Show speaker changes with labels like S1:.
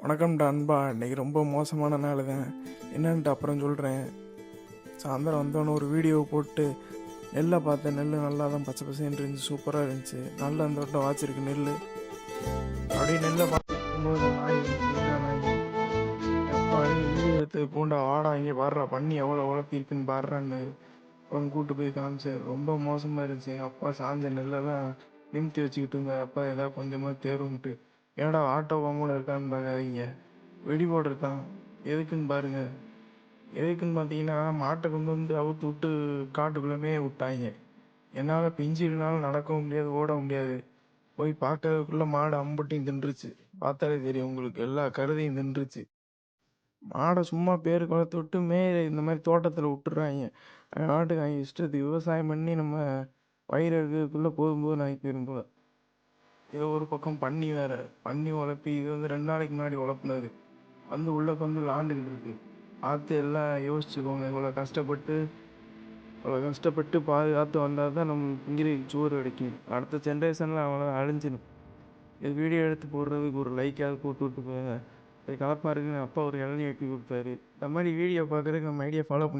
S1: வணக்கம்டா அன்பா. இன்னைக்கு ரொம்ப மோசமான நாள் தான். என்னன்ட்டு அப்புறம் சொல்கிறேன். சாயந்தரம் வந்தோன்னே ஒரு வீடியோ போட்டு நெல்லை பார்த்தேன். நெல் நல்லா தான் பச்சை பசேன்னு இருந்துச்சு, சூப்பராக இருந்துச்சு. நல்லா அந்த வட்டம் வாச்சிருக்கு நெல். அப்படியே நெல்லை பார்க்கும்போது நாய் நாய் அப்பா வீடியோ எடுத்து பூண்டா வாடா இங்கே பாடுறா, பண்ணி எவ்வளோ உழப்பிருக்குன்னு பாடுறான்னு அவங்க கூப்பிட்டு போய் காமிச்சேன். ரொம்ப மோசமாக இருந்துச்சு. அப்பா சாஞ்ச நெல்லெல்லாம் நிமித்தி வச்சுக்கிட்டு இருந்தேன். அப்பா ஏதாவது கொஞ்சமாக தேருன்ட்டு. ஏடா ஆட்டோ பாம்போட இருக்கான்னு பார்க்காதீங்க, வெடி போட்டிருக்கான். எதுக்குன்னு பாருங்க. எதுக்குன்னு பார்த்தீங்கன்னா, மாட்டை கொண்டு வந்து அவுத்து விட்டு காட்டுக்குள்ளமே விட்டாங்க. என்னால் பிஞ்சிருந்தாலும் நடக்கவும் முடியாது, ஓட முடியாது. போய் பார்க்கறதுக்குள்ள மாடு அம்புட்டையும் தின்றுச்சு. பார்த்தாலே தெரியும் உங்களுக்கு, எல்லா கருதையும் தின்றுச்சு. மாடை சும்மா பேருக்கு வளர்த்து விட்டு மேய இந்த மாதிரி தோட்டத்தில் விட்டுறாங்க. நாட்டுக்கு அவங்க இஷ்டத்துக்கு விவசாயம் பண்ணி நம்ம பயிர் எடுக்கிறதுக்குள்ளே போதும்போது நாளைக்கு போயிடும் போல. ஏதோ ஒரு பக்கம் பன்னி வேற, பன்னி உழப்பி இது வந்து 2 நாளைக்கு முன்னாடி உழப்புனது வந்து உள்ள வந்து விளாண்டுக்கிட்டு இருக்கு. பார்த்து எல்லாம் யோசிச்சுக்கோங்க. இவ்வளோ கஷ்டப்பட்டு பாதுகாத்து வந்தால் தான் நம்ம திங்கிறதுக்கு சோறு கிடைக்கும். அடுத்த ஜென்ரேஷனில் அவனை அழிஞ்சிடும். இது வீடியோ எடுத்து போடுறதுக்கு ஒரு லைக்காவது போட்டு விட்டு போங்க. அது கலப்பாக இருக்குன்னு அப்பா ஒரு இளநீ வெட்டி கொடுத்தாரு. இந்த மாதிரி வீடியோ பார்க்குறதுக்கு நம்ம ஐடியா ஃபாலோ பண்ணி